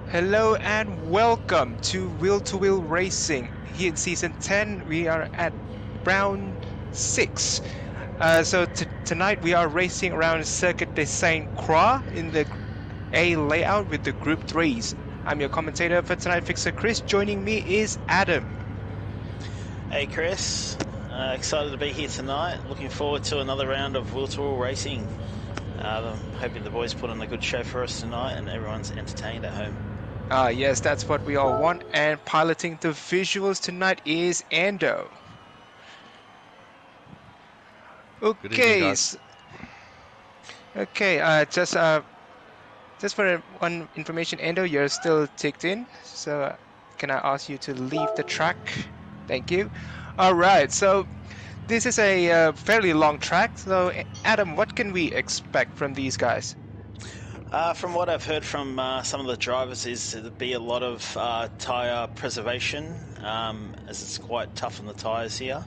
Hello and welcome to Wheel Racing. Here in Season 10, we are at round 6. Tonight we are racing around Circuit de St Croix in the A layout with the Group 3s. I'm your commentator for tonight, Fixer Chris. Joining me is Adam. Hey Chris, excited to be here tonight. Looking forward to another round of Wheel Racing. Hoping the boys put on a good show for us tonight and everyone's entertained at home. Yes, that's what we all want. And piloting the visuals tonight is Ando. Good evening, guys. Just for one information, Endo, you're still ticked in. So can I ask you to leave the track? Thank you. All right. So this is a fairly long track. So Adam, what can we expect from these guys? From what I've heard from some of the drivers is there'll be a lot of tyre preservation as it's quite tough on the tyres here.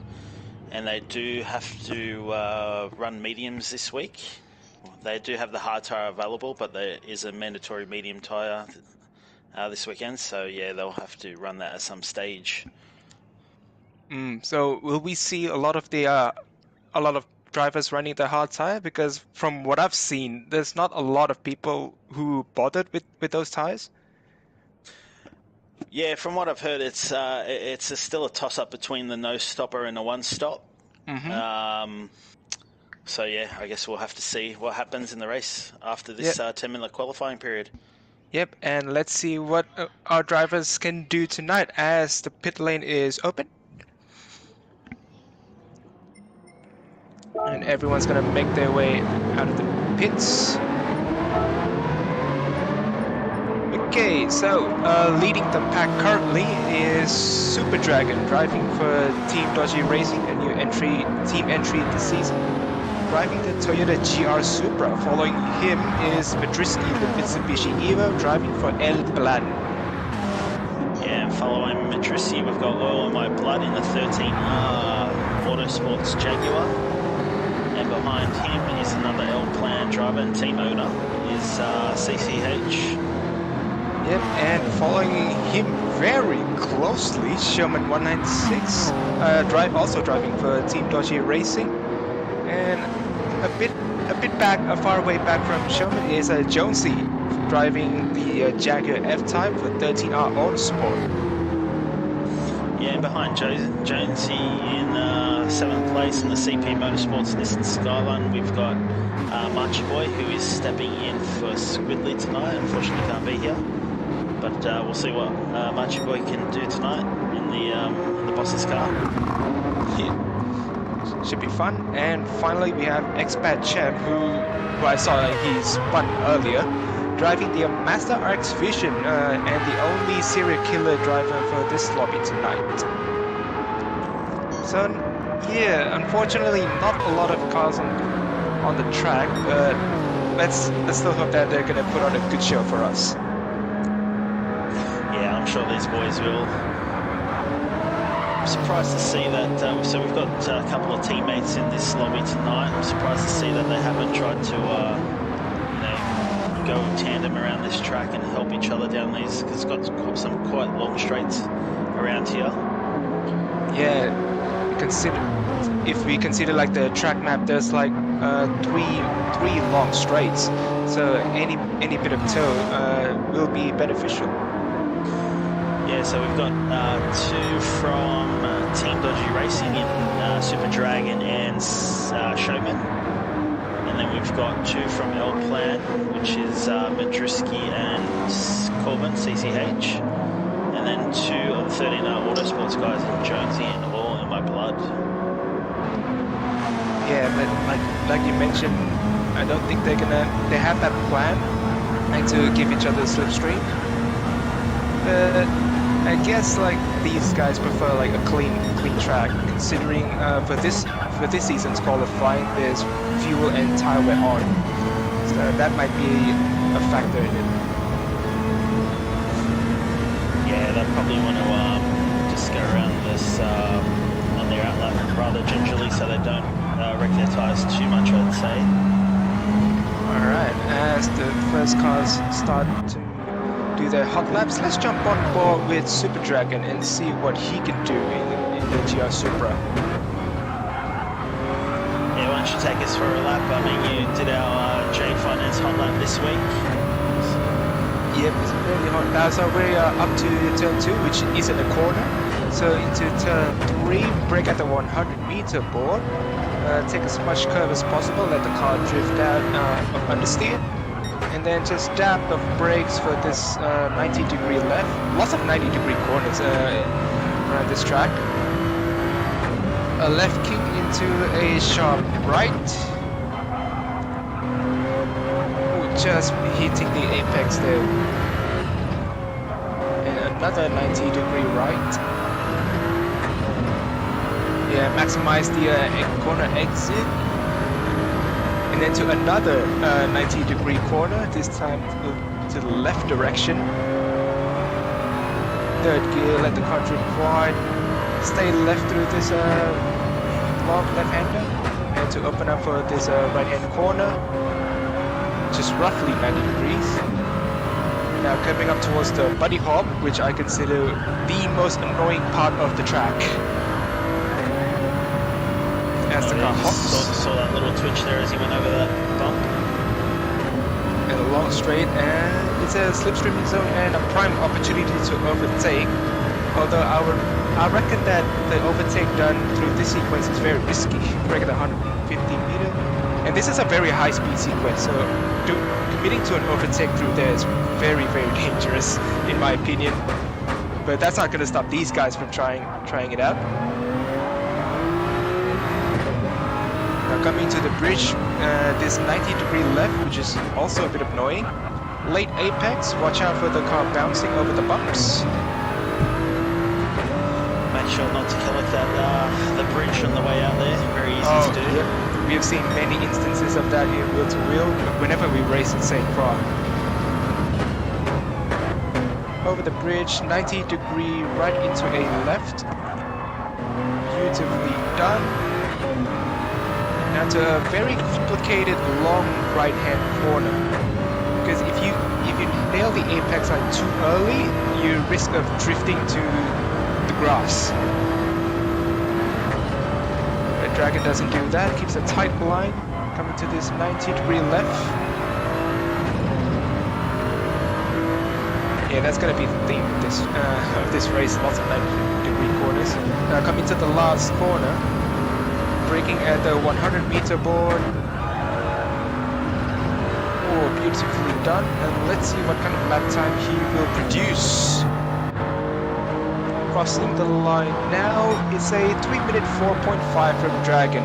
And they do have to run mediums this week. They do have the hard tyre available, but there is a mandatory medium tyre this weekend. So yeah, they'll have to run that at some stage. So will we see a lot of drivers running the hard tyre? Because from what I've seen, there's not a lot of people who bothered with those tyres. Yeah, from what I've heard, it's still a toss-up between the no-stopper and a one-stop. So yeah, I guess we'll have to see what happens in the race after this 10-minute qualifying period. Yep, and let's see what our drivers can do tonight as the pit lane is open. And everyone's gonna make their way out of the pits. Okay, so leading the pack currently is Super Dragon, driving for Team Dodgy Racing, a new team entry this season. Driving the Toyota GR Supra. Following him is Madriski, the Mitsubishi Evo, driving for El Plan. Yeah, following Madriski, we've got Oil in My Blood in the 13R Autosports Jaguar. And behind him is another El Plan driver and team owner is CCH. Yep, and following him very closely, Sherman 196, also driving for Team Dodgy Racing. And far away back from Sherman is Jonesy, driving the Jaguar F-Type for 13R Autosport. Yeah, behind Jonesy in 7th place in the CP Motorsports Nissan Skyline, we've got Marchie Boy, who is stepping in for Squidly tonight. Unfortunately, can't be here, but we'll see what Marchie Boy can do tonight in the boss's car. Yeah. Should be fun. And finally, we have Expat Champ, who I saw he spun earlier, driving the Mazda RX Vision, and the only serial killer driver for this lobby tonight. So yeah, unfortunately not a lot of cars on the track, but let's still hope that they're gonna put on a good show for us. Yeah, I'm sure these boys will. I'm surprised to see that, so we've got a couple of teammates in this lobby tonight. I'm surprised to see that they haven't tried to go tandem around this track and help each other down these, because it's got some quite long straights around here. Yeah, if we consider like the track map, there's like three long straights, so any bit of tow will be beneficial. Yeah, so we've got 2 from Team Dodgy Racing in Super Dragon and Showman. And then we've got 2 from El Plan, which is Madriski and Corbin, CCH. And then 2 of the 13R Autosports guys in Jonesy and Oil in My Blood. Yeah, but like you mentioned, I don't think they have that plan and to give each other a slipstream. I guess like these guys prefer like a clean track, considering for this season's qualifying there's fuel and tire wear on, so that might be a factor in it. Yeah, they'll probably want to just go around this on their outlap rather gingerly, so they don't wreck their tires too much, I'd say. Alright, as the first cars start to do their hot laps. Let's jump on board with Super Dragon and see what he can do in the GR Supra. Yeah, why don't you take us for a lap? I mean, you did our J Finance hot lap this week. Yep, it's really hot now. So we're up to turn 2, which isn't a corner. So into turn 3, brake at the 100-meter board. Take as much curve as possible, let the car drift out of understeer. And then just dab the brakes for this 90-degree left. Lots of 90-degree corners around this track. A left kick into a sharp right. Ooh, just hitting the apex there. And another 90-degree right. Yeah, maximize the corner exit. And then to another 90-degree corner, this time to the left direction. Third gear, let the car drift wide. Stay left through this long left-hander. And to open up for this right-hand corner, just roughly 90 degrees. Now coming up towards the buddy hop, which I consider the most annoying part of the track. As the car hops. Saw that little twitch there as he went over that bump. And a long straight, and it's a slipstreaming zone and a prime opportunity to overtake. Although I reckon that the overtake done through this sequence is very risky. Break at 150 meter, and this is a very high speed sequence, so committing to an overtake through there is very, very dangerous, in my opinion. But that's not going to stop these guys from trying it out. Now coming to the bridge, this 90-degree left, which is also a bit annoying. Late apex, watch out for the car bouncing over the bumps. Make sure not to collect that the bridge on the way out there. Very easy to do. Yep. We have seen many instances of that in wheel to wheel whenever we race in St Croix. Over the bridge, 90-degree right into a left. Beautifully done. Now to a very complicated long right-hand corner, because if you nail the apex line too early, you risk of drifting to the grass. Red Dragon doesn't do that, keeps a tight line, coming to this 90-degree left. Yeah, that's gonna be the theme of this race, lots of 90-degree corners. Now coming to the last corner. Braking at the 100-meter board. Oh, beautifully done. And let's see what kind of lap time he will produce. Crossing the line now. It's a 3-minute 4.5 from Dragon.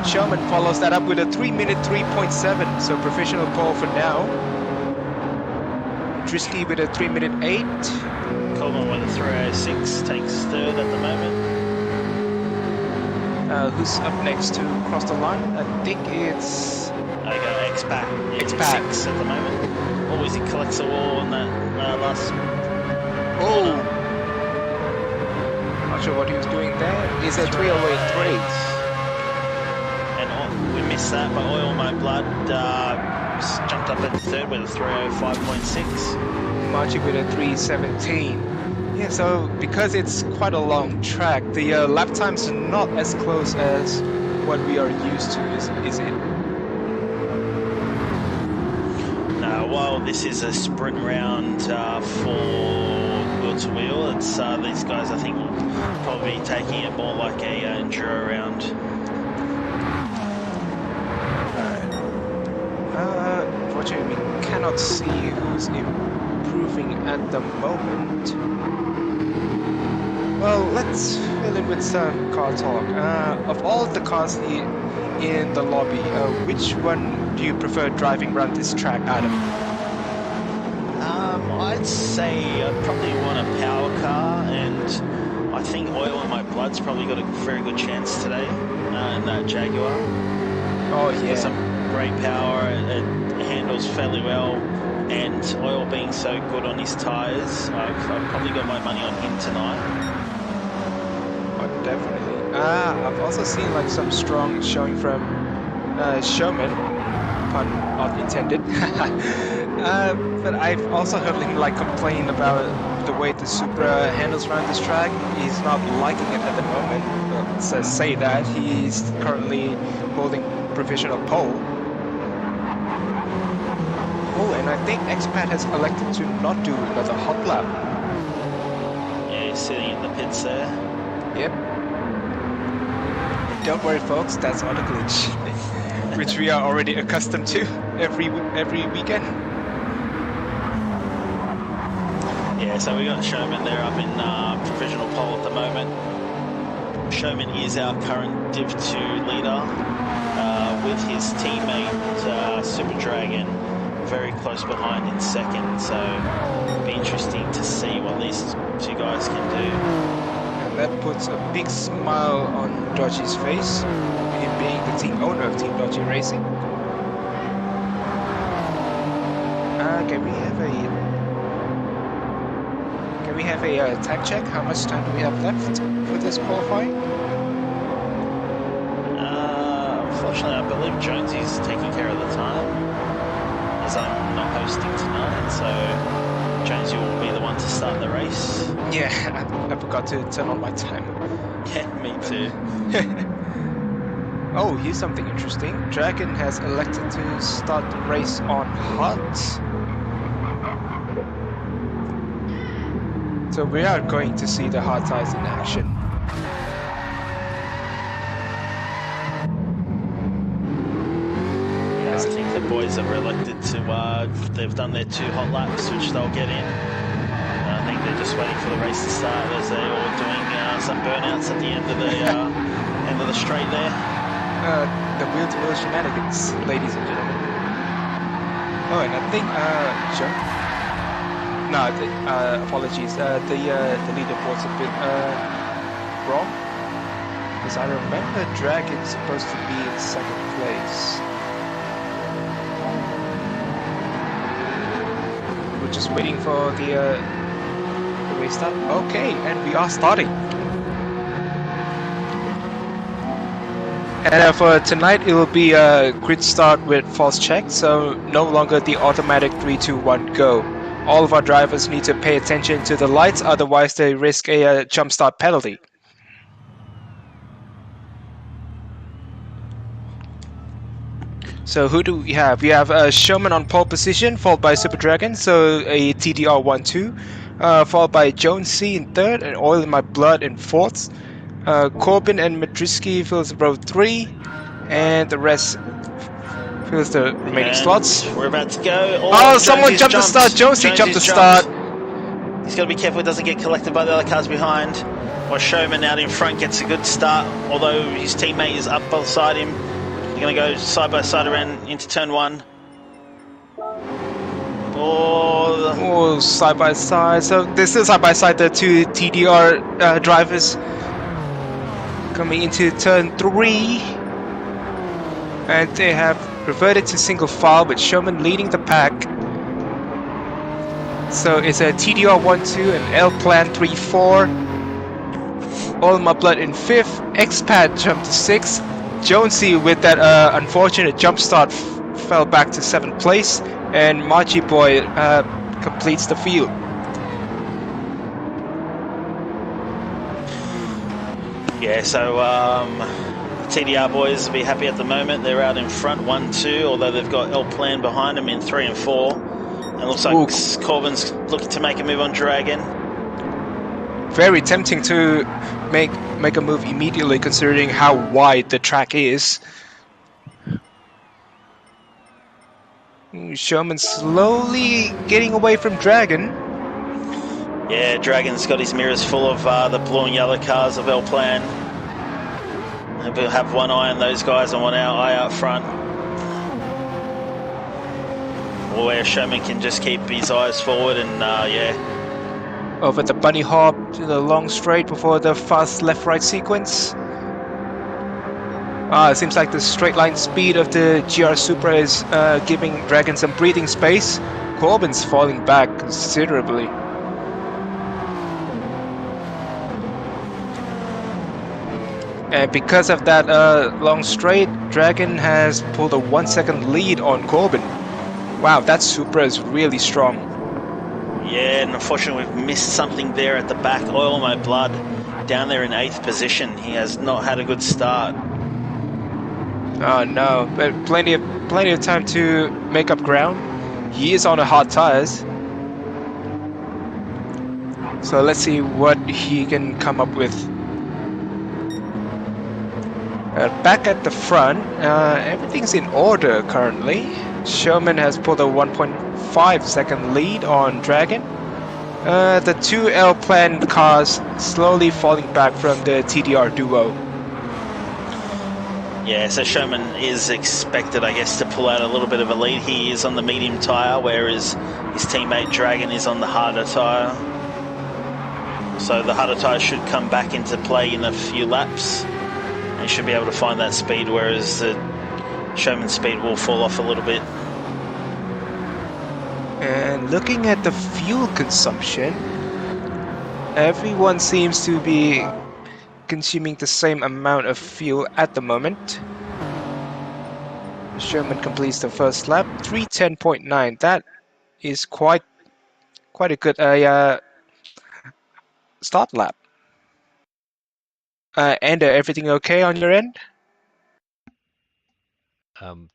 Sherman follows that up with a 3-minute 3.7, so professional pole for now. Dristy with a 3-minute 8. Coleman with a 3:06, takes third at the moment. Who's up next to cross the line? I think it's... I got X-Pat. Yeah, X-Pat. 6 at the moment. Always he collects a wall on that last... Oh! Not sure what he was doing there. He's a 308.3. And we missed that, but Oil My Blood jumped up at third with a 305.6. Marching with a 317. Yeah, so because it's quite a long track, the lap times are not as close as what we are used to, is it? No, while this is a sprint round for wheel to wheel, it's these guys I think will probably be taking it more like a enduro round. Unfortunately, we cannot see who's improving at the moment. Well, let's fill in with some car talk. Of all of the cars in the lobby, which one do you prefer driving around this track, Adam? I'd say I'd probably want a power car, and I think Oil in My Blood's probably got a very good chance today in that Jaguar. Oh It's yeah. got some great power, it handles fairly well, and Oil being so good on his tyres, I've probably got my money on him tonight. Oh, definitely. I've also seen like some strong showing from Showman, pun not intended, But I've also heard him like complain about the way the Supra handles around this track. He's not liking it at the moment. But to say that, he's currently holding provisional pole. Oh, and I think Expat has elected to not do another hot lap. Yeah, he's sitting in the pits there. Yep. Don't worry, folks, that's not a glitch, which we are already accustomed to every weekend. Yeah, so we got Showman there up in provisional pole at the moment. Showman is our current Div2 leader with his teammate Super Dragon very close behind in second. So it'll be interesting to see what these two guys can do. And that puts a big smile on Dodgy's face, him being the team owner of Team Dodgy Racing. Can we have a time check? How much time do we have left for this qualifying? Unfortunately, I believe Jonesy's taking care of the time, as I'm not hosting tonight, so Jonesy will be the one to start the race. Yeah, I forgot to turn on my timer. Yeah, me too. Oh, here's something interesting. Dragon has elected to start the race on hot. So we are going to see the hard tires in action. Yeah, I think the boys have elected to, they've done their 2 hot laps, which they'll get in. I think they're just waiting for the race to start as they're all doing some burnouts at the end of the end of the straight there. The wheel-to-wheel shenanigans, ladies and gentlemen. Oh, and I think, apologies. The leaderboard's a bit wrong, because I remember Dragon's supposed to be in second place. We're just waiting for the race start. Okay, and we are starting. And for tonight, it will be a grid start with false check, so no longer the automatic 3, 2, 1, go. All of our drivers need to pay attention to the lights, otherwise they risk a jump start penalty. So who do we have? We have Showman on pole position, followed by Super Dragon, so a TDR 1-2, followed by Jonesy in third, and Oil in My Blood in fourth. Corbin and Madrisky fills row 3, and the rest fills the remaining slots. We're about to go. Oh, someone jumped the start. Jonesy jumped the start. He's got to be careful he doesn't get collected by the other cars behind. Or Showman out in front gets a good start, although his teammate is up beside him. They're going to go side by side around into turn 1. Oh, side by side. So they're still side by side, the two TDR drivers. Coming into turn 3, and they have reverted to single file with Showman leading the pack. So it's a TDR 1-2 and L Plan 3-4. All My Blood in 5th. Expat jumped to 6th. Jonesy with that unfortunate jump start fell back to 7th place, and Machi Boy completes the field. Yeah, so TDR boys will be happy at the moment. They're out in front 1-2, although they've got L Plan behind them in 3 and 4. And it looks like Corbin's looking to make a move on Dragon. Very tempting to make a move immediately, considering how wide the track is. Showman slowly getting away from Dragon. Yeah, Dragon's got his mirrors full of the blue and yellow cars of L Plan. We'll have one eye on those guys and one eye out front. Or where Showman can just keep his eyes forward and yeah. Over the bunny hop to the long straight before the fast left-right sequence. It seems like the straight line speed of the GR Supra is giving Dragon some breathing space. Corbin's falling back considerably. And because of that long straight, Dragon has pulled a 1 second lead on Corbin. Wow, that Supra is really strong. Yeah, and unfortunately we've missed something there at the back. Oil My Blood down there in 8th position. He has not had a good start. Oh no, but plenty of time to make up ground. He is on the hard tires. So let's see what he can come up with. Back at the front, everything's in order currently. Sherman has pulled a 1.5 second lead on Dragon. The 2L plan cars slowly falling back from the TDR duo. Yeah, so Sherman is expected, I guess, to pull out a little bit of a lead. He is on the medium tyre, whereas his teammate Dragon is on the harder tyre. So the harder tyre should come back into play in a few laps. He should be able to find that speed, whereas the Sherman's speed will fall off a little bit. And looking at the fuel consumption, everyone seems to be consuming the same amount of fuel at the moment. Sherman completes the first lap, 3:10.9. That is quite a good start lap. Ender, everything okay on your end?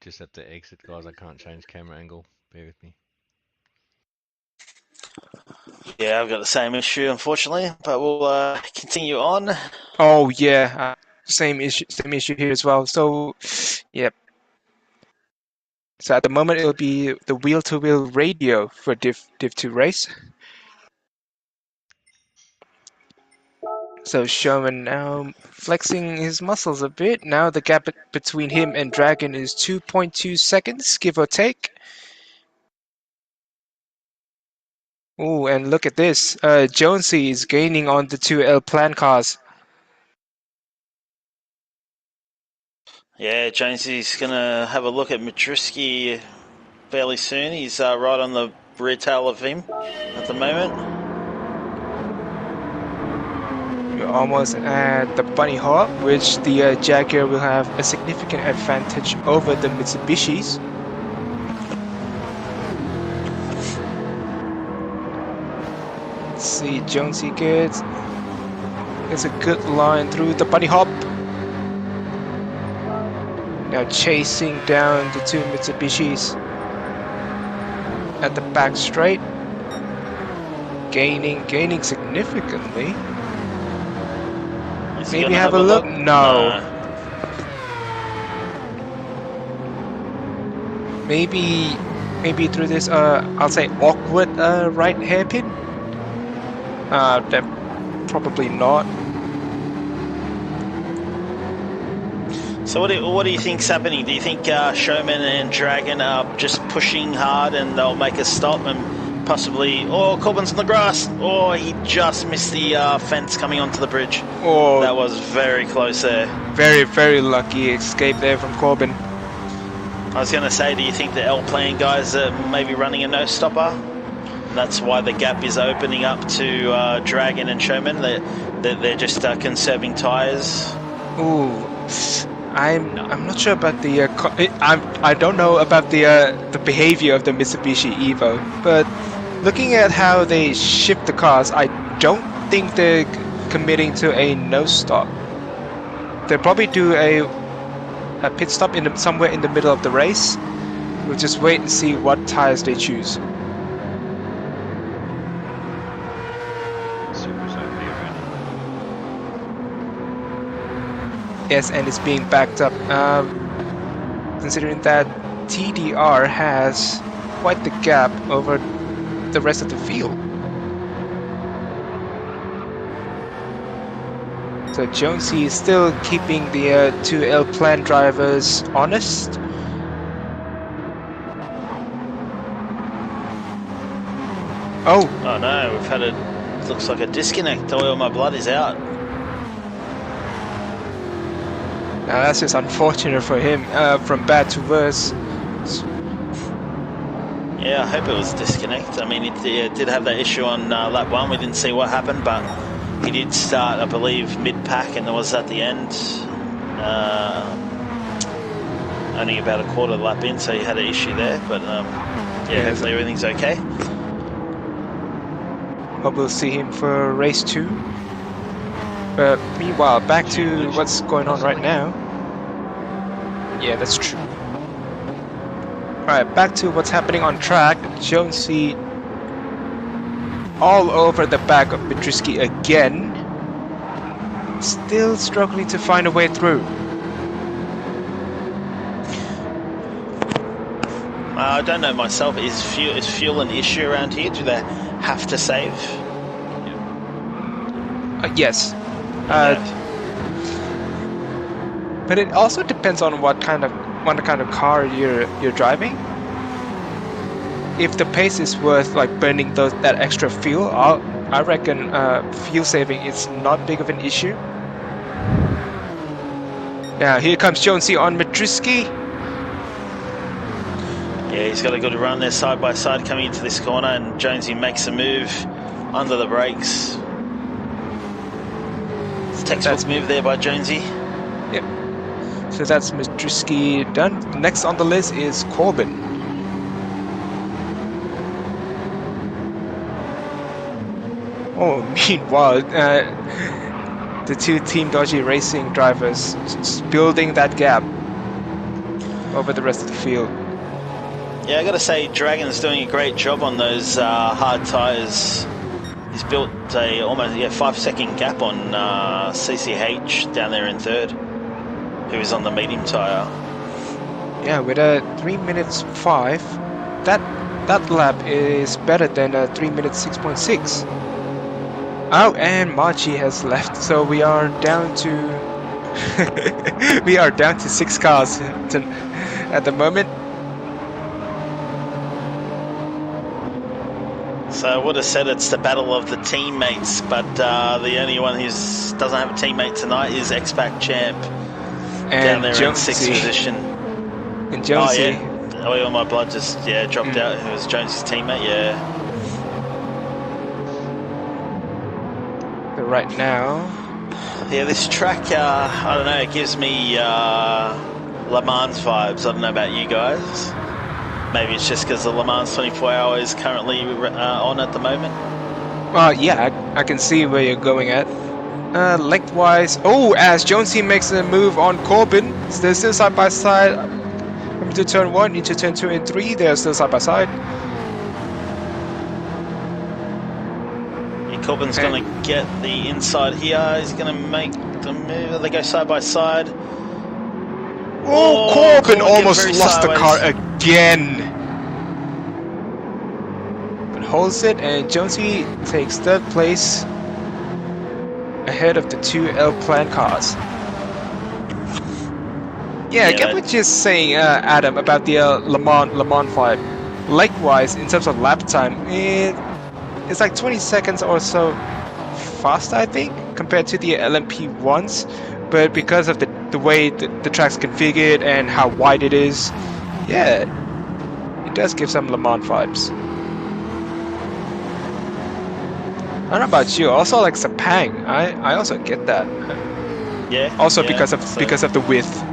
Just at the exit, guys. I can't change camera angle. Bear with me. Yeah, I've got the same issue, unfortunately, but we'll continue on. Oh yeah, same issue here as well. So, yep. So at the moment it'll be the wheel-to-wheel radio for Div2 race. So Sherman now flexing his muscles a bit. Now the gap between him and Dragon is 2.2 seconds, give or take. Oh, and look at this. Jonesy is gaining on the 2L plan cars. Yeah, Jonesy's going to have a look at Madruski fairly soon. He's right on the rear tail of him at the moment. We're almost at the bunny hop, which the Jaguar will have a significant advantage over the Mitsubishis. Let's see, Jonesy gets a good line through the bunny hop. Now chasing down the two Mitsubishis at the back straight. Gaining significantly. Maybe have a look? No. Maybe through this I'll say awkward right hairpin. That probably not. So what do you think's happening? Do you think Showman and Dragon are just pushing hard and they'll make a stop and possibly, Corbin's on the grass, or he just missed the fence coming onto the bridge? Oh, that was very close there. Very, very lucky escape there from Corbin. I was going to say, do you think the L-plane guys are maybe running a no-stopper? That's why the gap is opening up to Dragon and Showman. They're just conserving tyres. Ooh. I'm not sure about the I don't know about the behavior of the Mitsubishi Evo, but looking at how they shift the cars, I don't think they're committing to a no stop. They'll probably do a pit stop somewhere in the middle of the race. We'll just wait and see what tires they choose. Yes, and it's being backed up. Considering that TDR has quite the gap over the rest of the field. So Jonesy is still keeping the 2L plan drivers honest. Oh no, we've had looks like a disconnect. Oil My Blood is out. Now that's just unfortunate for him, from bad to worse. Yeah, I hope it was a disconnect. I mean, it did have that issue on lap 1. We didn't see what happened, but he did start, I believe, mid-pack, and there was at the end only about a quarter lap in, so he had an issue there. But Yeah, hopefully everything's okay. Hope we'll see him for race 2. But meanwhile, back to what's going on right now. Yeah, that's true. Alright, back to what's happening on track. Jonesy all over the back of Petruski again. Still struggling to find a way through. I don't know myself. Is fuel an issue around here? Do they have to save? Yes. Yeah. But it also depends on what kind of car you're driving. If the pace is worth like burning that extra fuel, I reckon fuel saving is not big of an issue. Now here comes Jonesy on Petruski. Yeah, he's got a good run there side by side coming into this corner, and Jonesy makes a move under the brakes. It's a textbook move there by Jonesy. Yep. So that's Petruski done. Next on the list is Corbin. Oh, meanwhile, the two Team Dodgy Racing drivers building that gap over the rest of the field. Yeah, I got to say, Dragon's doing a great job on those hard tyres. He's built a almost 5-second gap on CCH down there in third, who is on the medium tyre. Yeah, with a 3 minutes 5, that lap is better than a 3 minutes 6.6. Oh, and Machi has left, so we are down to 6 cars at the moment. So I would have said it's the battle of the teammates, but the only one who doesn't have a teammate tonight is X-Pac Champ down there in 6th position. And Jonesy. Oh yeah, my blood just dropped out. It was Jonesy's teammate. Yeah. But right now. Yeah, this track, I don't know. It gives me Le Mans vibes. I don't know about you guys. Maybe it's just because the Le Mans 24 Hour is currently on at the moment. Yeah, I can see where you're going at. Lengthwise, as Jonesy makes a move on Corbin, they're still side by side. Into turn 1, into turn 2 and 3, they're still side by side. Yeah, Corbin's going to get the inside here. He's going to make the move. They go side by side. Corbin almost lost the car again. But holds it, and Jonesy takes third place ahead of the two L Plan cars. Yeah, I get what you're saying, Adam, about the Le Mans vibe. Likewise, in terms of lap time, it's like 20 seconds or so faster, I think, compared to the LMP ones. But because of the way the track's configured and how wide it is, yeah, it does give some Le Mans vibes. I don't know about you, also like Sepang, I also get that. Yeah. Also because of the width.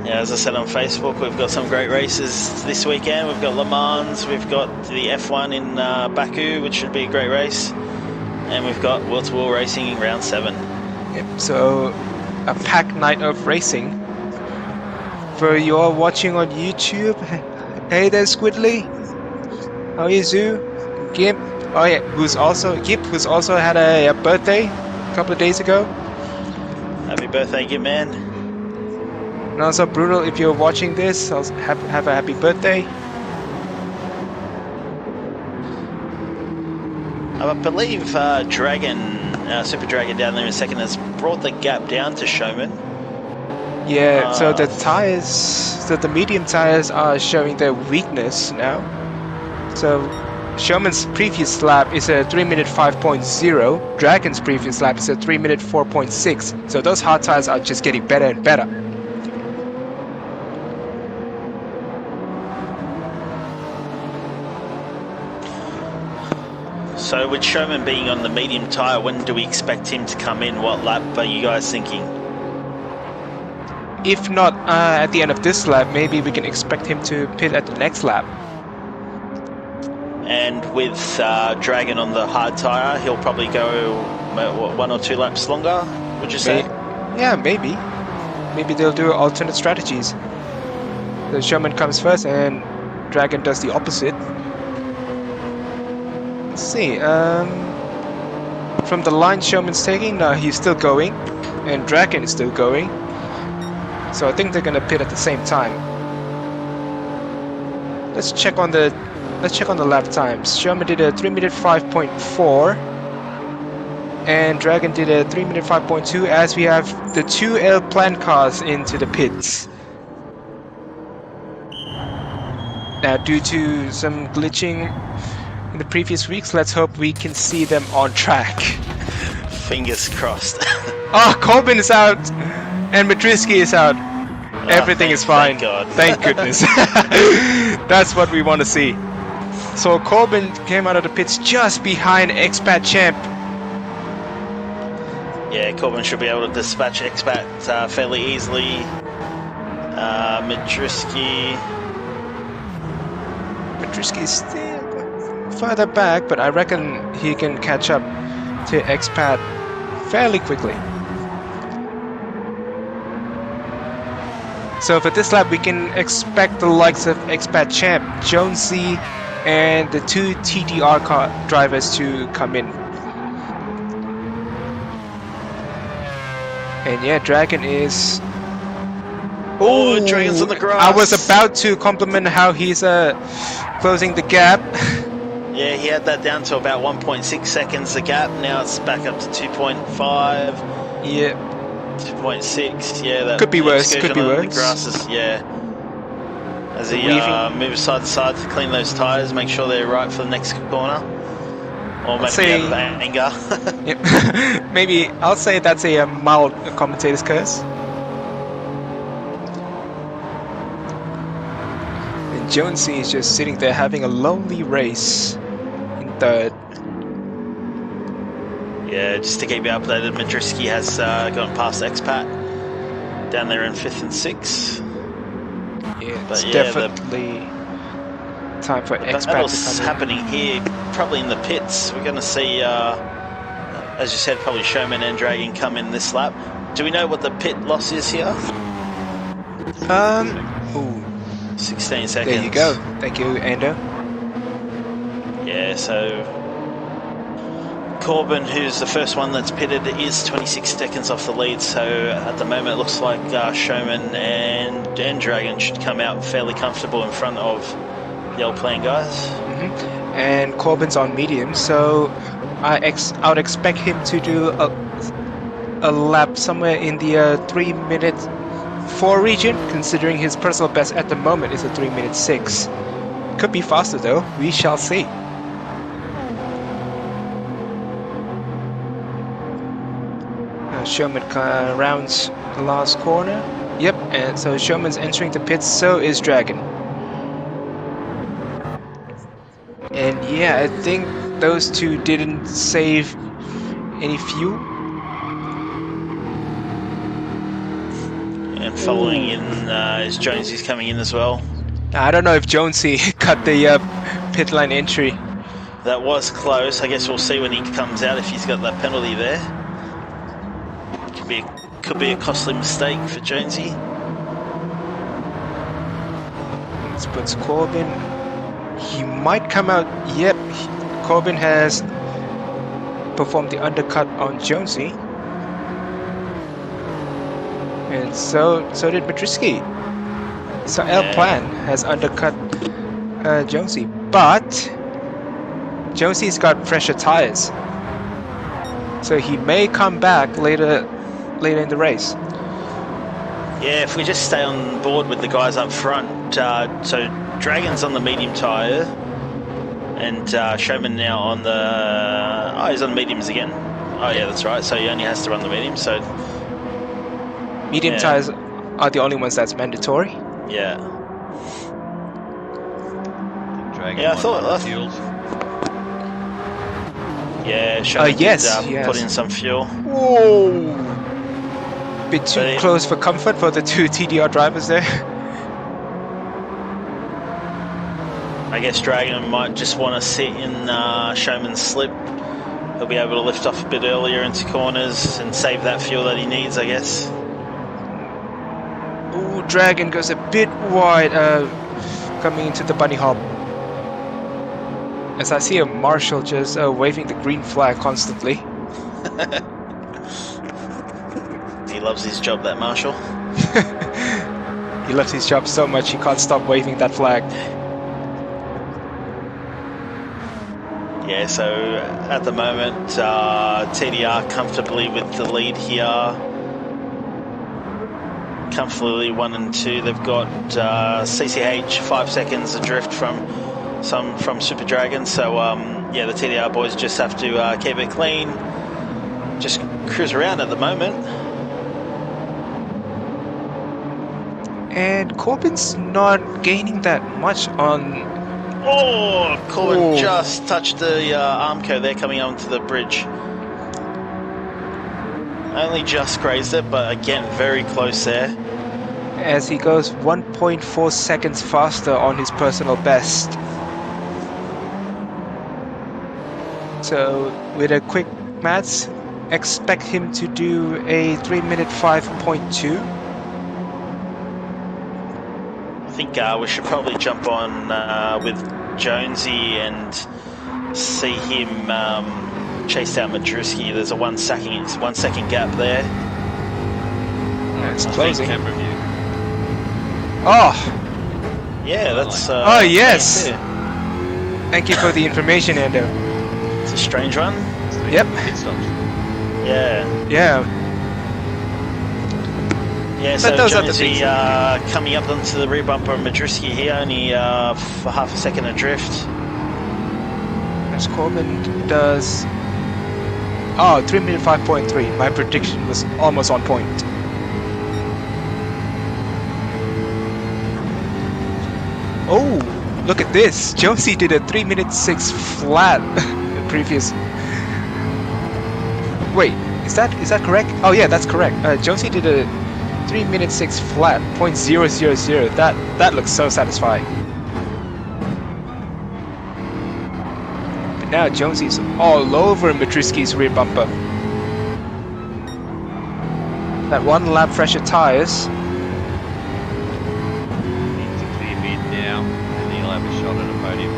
Yeah, as I said on Facebook, we've got some great races this weekend. We've got Le Mans, we've got the F1 in Baku, which should be a great race, and we've got Wheel-to-Wheel racing in round 7. Yep, so a packed night of racing. For you all watching on YouTube, hey there Squidly, how are you Zoo? Gimp, who's also had a birthday a couple of days ago. Happy birthday, Gimp man. And also Brutal, if you're watching this, I'll have a happy birthday. I believe Dragon, Super Dragon down there in second has brought the gap down to Showman. Yeah, so the the medium tires are showing their weakness now. So Showman's previous lap is a 3 minute 5.0. Dragon's previous lap is a 3 minute 4.6. So those hard tires are just getting better and better. So with Showman being on the medium tyre, when do we expect him to come in? What lap are you guys thinking? if not at the end of this lap, maybe we can expect him to pit at the next lap. And with Dragon on the hard tyre, he'll probably go 1 or 2 laps longer, would you say? Yeah, maybe. Maybe they'll do alternate strategies. The Showman comes first and Dragon does the opposite. Let's see. From the line Showman's taking, he's still going, and Dragon is still going. So I think they're gonna pit at the same time. Let's check on the lap times. Showman did a 3 minute 5.4, and Dragon did a 3 minute 5.2. As we have the 2 L plan cars into the pits. Now, due to some glitching in the previous weeks, let's hope we can see them on track. Fingers crossed. Oh, Corbin is out, and Madriski is out. Everything is fine. Thank God. Thank goodness. That's what we want to see. So Corbin came out of the pits just behind Expat Champ. Yeah, Corbin should be able to dispatch Expat fairly easily. Madriski is still further back, but I reckon he can catch up to Expat fairly quickly. So for this lap, we can expect the likes of Expat Champ, Jonesy, and the 2 TDR car drivers to come in. And yeah, Dragon is... Oh, Dragon's on the grass. I was about to compliment how he's closing the gap. Yeah, he had that down to about 1.6 seconds the gap. Now it's back up to 2.5. Yeah. 2.6. Yeah, that could be worse. Could be worse. The grasses, yeah. As he moves side to side to clean those tires, make sure they're right for the next corner. Or maybe out of anger. Yep. Maybe I'll say that's a mild commentator's curse. And Jonesy is just sitting there having a lonely race in third. Yeah, just to keep you updated, Madriski has gone past Expat down there in 5th and 6th. Yeah, it's definitely time for Expat to battle's come happening here, probably in the pits. We're going to see, as you said, probably Showman and Dragon come in this lap. Do we know what the pit loss is here? Ooh. 16 seconds. There you go. Thank you, Ando. Yeah, so Corbin, who's the first one that's pitted, is 26 seconds off the lead. So at the moment, it looks like Showman and Dragon should come out fairly comfortable in front of the old playing guys. And Corbin's on medium, so I would expect him to do a lap somewhere in the 3 minute 4 region, considering his personal best at the moment is a 3 minute 6. Could be faster though, we shall see. Showman rounds the last corner. Yep, and so Showman's entering the pits, so is Dragon. And yeah, I think those two didn't save any fuel. And following in is Jonesy's coming in as well. I don't know if Jonesy cut the pit line entry. That was close. I guess we'll see when he comes out if he's got that penalty there. Could be a costly mistake for Jonesy. Let's put Corbin. He might come out. Yep, Corbin has performed the undercut on Jonesy. And so did Madriski. So El Plan has undercut Jonesy, but Jonesy's got fresher tires, so he may come back later in the race. Yeah, if we just stay on board with the guys up front, so Dragon's on the medium tyre, and Showman now on the... Oh, he's on mediums again. Oh yeah, that's right, so he only has to run the medium, so... Medium tires are the only ones that's mandatory. Yeah. Dragon I thought... fuels. Yeah, Showman yes, did put in some fuel. Whoa! Bit too But close for comfort for the two TDR drivers there. I guess Dragon might just want to sit in Showman's slip. He'll be able to lift off a bit earlier into corners and save that fuel that he needs, I guess. Ooh, Dragon goes a bit wide coming into the bunny hop. As I see a Marshall just waving the green flag constantly. He loves his job, that Marshall. He loves his job so much he can't stop waving that flag. Yeah, so at the moment, TDR comfortably with the lead here. Comfortably 1 and 2. They've got CCH 5 seconds adrift from Super Dragon. So yeah, the TDR boys just have to keep it clean. Just cruise around at the moment. And Corbin's not gaining that much on. Oh, Corbin Oh. just touched the Armco there coming onto the bridge. Only just grazed it, but again, very close there. As he goes 1.4 seconds faster on his personal best. So with a quick maths, expect him to do a 3-minute 5.2. I think we should probably jump on with Jonesy and see him chase down Madruski. There's a 1 second gap there. It's I think closing. camera view. Oh, Yeah, that's. Oh, yes. yeah, thank you for the information, Ando. it's a strange one. It's the Yep. Pit stops. Yeah. Yeah, Yeah, so those are the Jonesy things. coming up onto the rear bumper of Madruski here, only for half a second adrift. as Corbin does. Oh, 3-minute 5.3. My prediction was almost on point. Oh, look at this. Josie did a 3-minute 6 flat the previous. Wait, is that correct? Oh yeah, that's correct. Josie did a 3-minute 6 flat, .000. That looks so satisfying. But now Josie's all over Madruski's rear bumper. That 1 lap fresher tires. Needs a clear mid now, and he'll have a shot at a podium.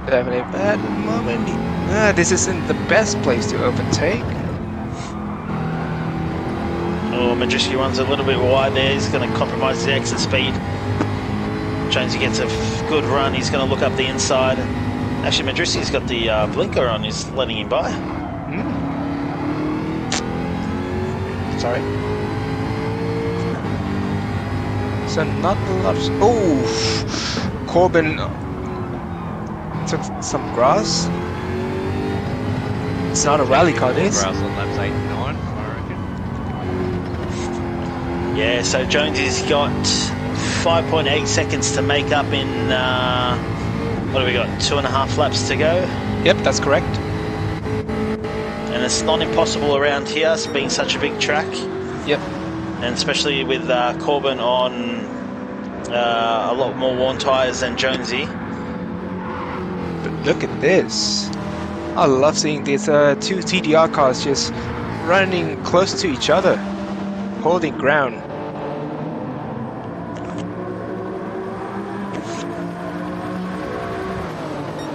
Definitely bad moment. This isn't the best place to overtake. Oh, Madruski runs a little bit wide there. He's going to compromise the exit speed. Jonesy gets a good run. He's going to look up the inside. Actually, Madruski's got the blinker on. He's letting him by. Sorry. So not a lot of... Oh! Corbin took some grass. It's not a rally car, this. Grass on laps 8 and 9, I reckon. Yeah, so Jonesy's got 5.8 seconds to make up in, what have we got, 2.5 laps to go? Yep, that's correct. And it's not impossible around here, it's being such a big track. Yep. And especially with Corbin on a lot more worn tyres than Jonesy. But look at this. I love seeing these two TDR cars just running close to each other, holding ground.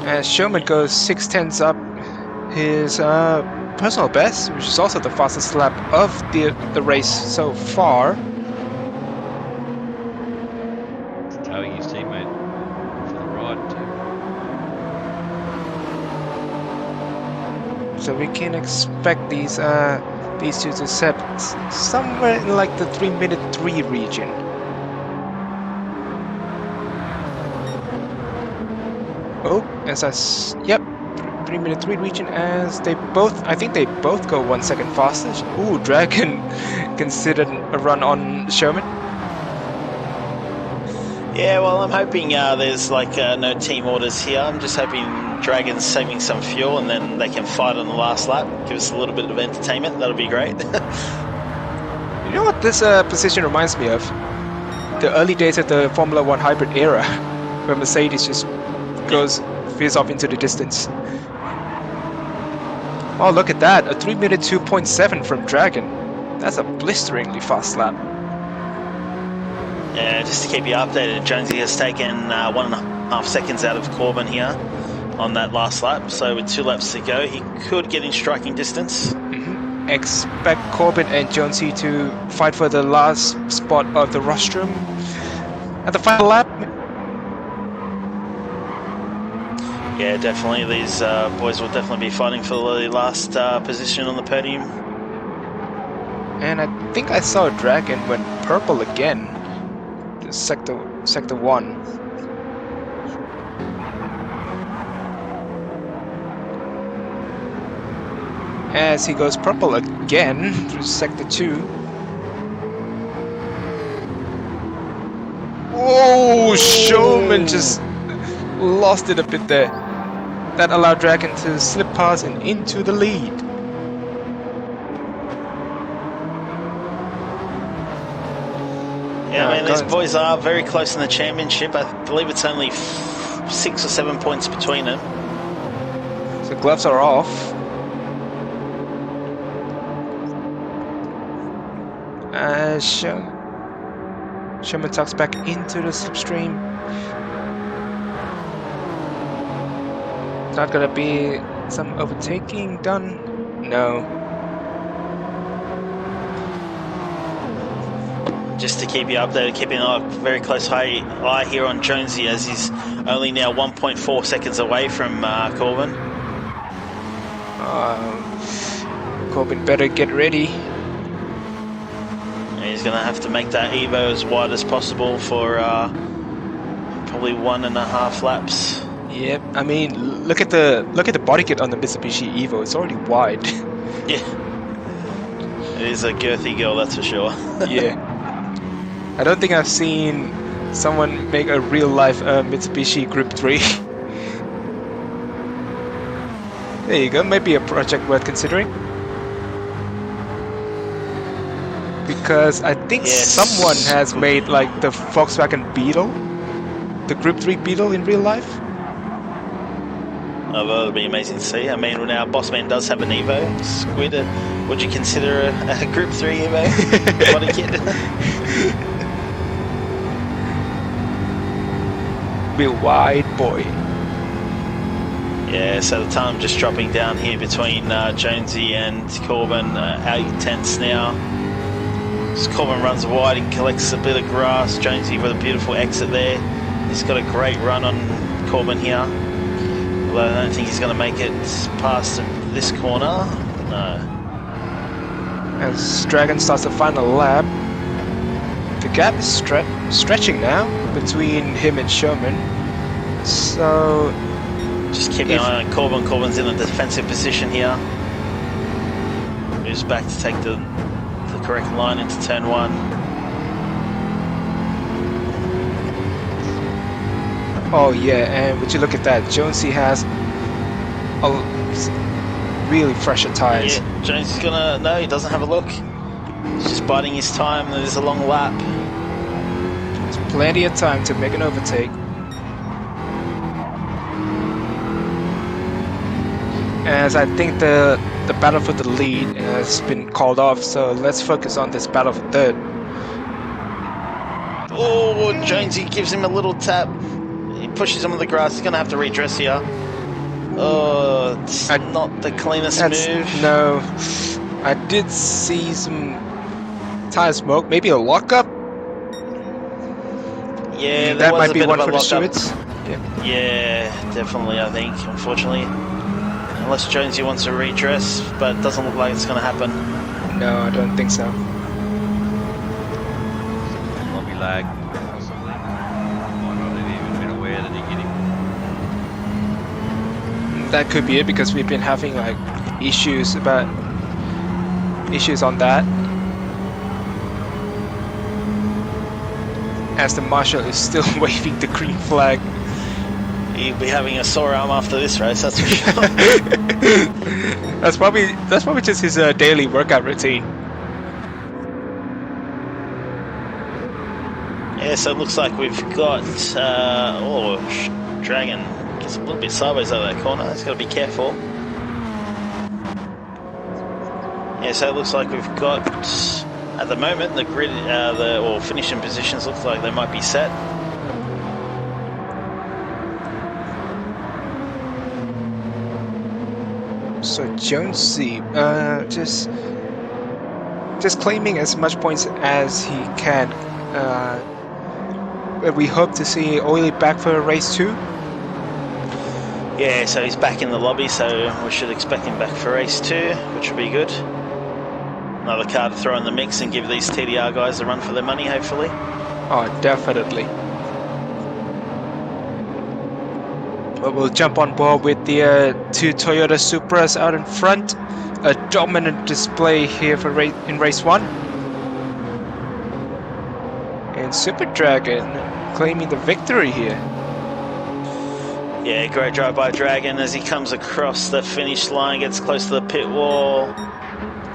As Showman goes 6/10 up his personal best, which is also the fastest lap of the race so far. Towing his teammate for the ride too. So we can expect these two to set somewhere in like the 3-minute 3 region. Oh, yep, 3-minute 3 region as they both, I think they both go 1 second faster. Ooh, Dragon considered a run on Sherman. Yeah, well, I'm hoping there's like no team orders here. I'm just hoping Dragon's saving some fuel and then they can fight on the last lap. Give us a little bit of entertainment. That'll be great. You know what this position reminds me of? The early days of the Formula 1 hybrid era, where Mercedes just veers off into the distance. Oh, look at that, a 3 minute 2.7 from Dragon. That's a blisteringly fast lap. Yeah, just to keep you updated, Jonesy has taken 1.5 seconds out of Corbin here on that last lap. So with 2 laps to go, he could get in striking distance. Expect Corbin and Jonesy to fight for the last spot of the rostrum at the final lap. Yeah, definitely. These boys will definitely be fighting for the last position on the podium. And I think I saw Dragon went purple again. Sector 1. As he goes purple again through Sector 2. Oh, Showman just lost it a bit there. That allowed Dragon to slip past and into the lead. Yeah, I mean, these boys are very close in the championship. I believe it's only 6 or 7 points between them. So gloves are off. Sherman tucks back into the slipstream. Not gonna be some overtaking done? No. Just to keep you updated, keeping a very close eye here on Jonesy as he's only now 1.4 seconds away from Corbin. Corbin better get ready. He's going to have to make that Evo as wide as possible for probably 1.5 laps. Yep, I mean, look at the body kit on the Mitsubishi Evo. It's already wide. Yeah, it is a girthy girl, that's for sure. Yeah, I don't think I've seen someone make a real life Mitsubishi Gr3. There you go, maybe a project worth considering. Because I think someone has made like the Volkswagen Beetle, the Gr3 Beetle in real life. Oh, well, it'll be amazing to see. I mean, now Bossman does have an Evo. Squid, would you consider a Gr3 Evo? Body kit? Real wide boy. Yeah, so the time just dropping down here between Jonesy and Corbin, 8 tenths now. As Corbin runs wide, he collects a bit of grass. Jonesy with a beautiful exit there. He's got a great run on Corbin here. Although I don't think he's going to make it past this corner. No. As Dragon starts the final lap, the gap is stretching now between him and Sherman. So just keep an eye on Corbin. Corbin's in a defensive position here. Moves back to take the correct line into turn 1. Oh yeah, and would you look at that? Jonesy has really fresher tires. Yeah, Jonesy's gonna... No, he doesn't have a look. He's just biding his time. There's a long lap. There's plenty of time to make an overtake. As I think the battle for the lead has been called off, so let's focus on this battle for third. Oh, Jonesy gives him a little tap. He pushes him on the grass. He's going to have to redress here. Oh, it's not the cleanest move. No, I did see some tire smoke. Maybe a lockup? Yeah, that might be one for the stewards. Yeah, definitely, I think, unfortunately. Unless Jonesy wants to redress, but it doesn't look like it's going to happen. No, I don't think so. Lobby lag, possibly. Might not have even been aware that he hit him. That could be it, because we've been having like issues on that. as the marshal is still waving the green flag. He'll be having a sore arm after this race, that's for sure. That's probably just his daily workout routine. Yeah, so it looks like we've got Dragon gets a little bit sideways out of that corner. He's got to be careful. Yeah, so it looks like we've got at the moment the grid, or finishing positions looks like they might be set. So Jonesy, just claiming as much points as he can. We hope to see Oily back for race 2. Yeah, so he's back in the lobby, so we should expect him back for race 2, which will be good. Another car to throw in the mix and give these TDR guys a run for their money, hopefully. Oh, definitely. But we'll jump on board with the 2 Toyota Supras out in front. A dominant display here for in race 1. And Super Dragon claiming the victory here. Yeah, great drive by Dragon as he comes across the finish line, gets close to the pit wall.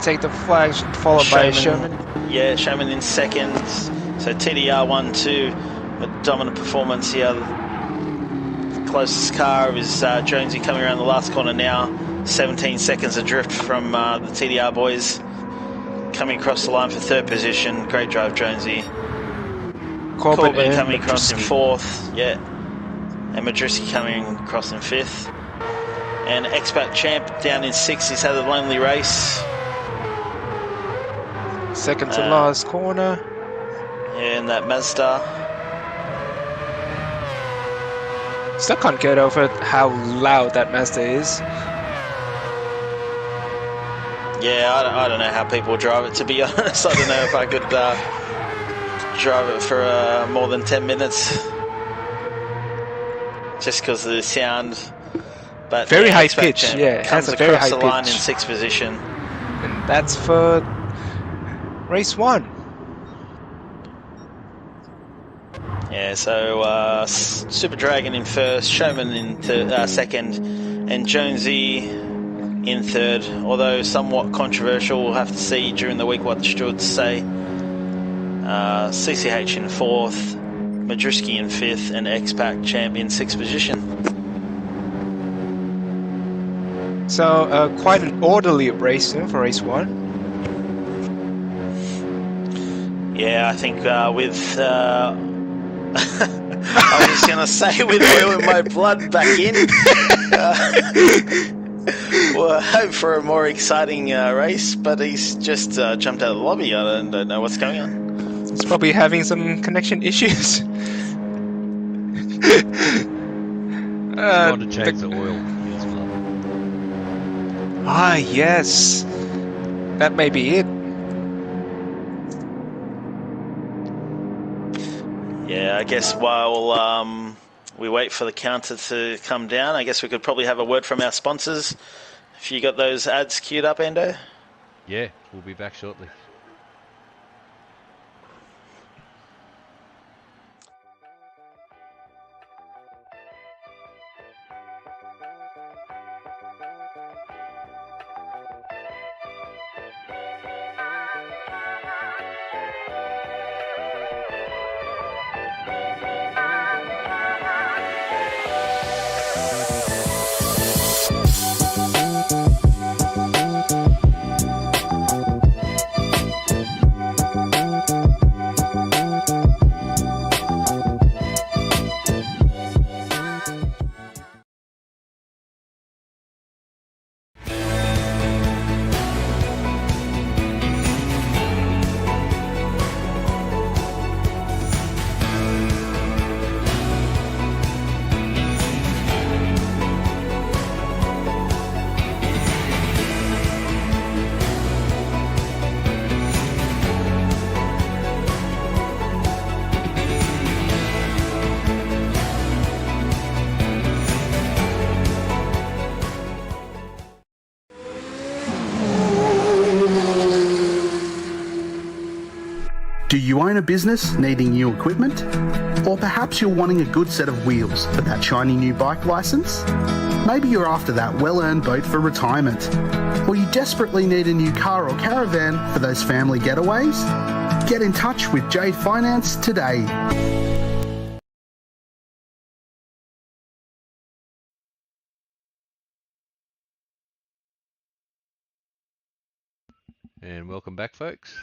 Take the flag, followed by Sherman. Yeah, Sherman in second. So TDR 1-2, a dominant performance here. The closest car is Jonesy coming around the last corner now. 17 seconds adrift from the TDR boys. Coming across the line for 3rd position. Great drive, Jonesy. Corbin coming across in 4th. Yeah. And Madriski coming across in 5th. And Expat Champ down in 6th. He's had a lonely race. Second to last corner. Yeah, in that Mazda. Still can't get over how loud that Mazda is. Yeah, I don't know how people drive it, to be honest. I don't know if I could drive it for more than 10 minutes. Just because of the sound. But very high Expat pitch, Champ yeah. It comes has a very across high the line pitch. in 6th position. And that's for race 1. Yeah, so Super Dragon in 1st, Showman in 2nd, and Jonesy in 3rd. Although somewhat controversial, we'll have to see during the week what the stewards say. CCH in 4th, Madriski in 5th, and X-Pac Champ in 6th position. So quite an orderly race for race 1. Yeah, I think with I was just gonna say with oil in my blood back in. Well, I hope for a more exciting race, but he's just jumped out of the lobby. I don't know what's going on. He's probably having some connection issues. Trying to change the oil. Ah, yes. That may be it. Yeah, I guess while we wait for the counter to come down, I guess we could probably have a word from our sponsors. If you got those ads queued up, Endo? Yeah, we'll be back shortly. you own a business needing new equipment? Or perhaps you're wanting a good set of wheels for that shiny new bike licence? Maybe you're after that well-earned boat for retirement. Or you desperately need a new car or caravan for those family getaways? Get in touch with Jade Finance today. And welcome back, folks.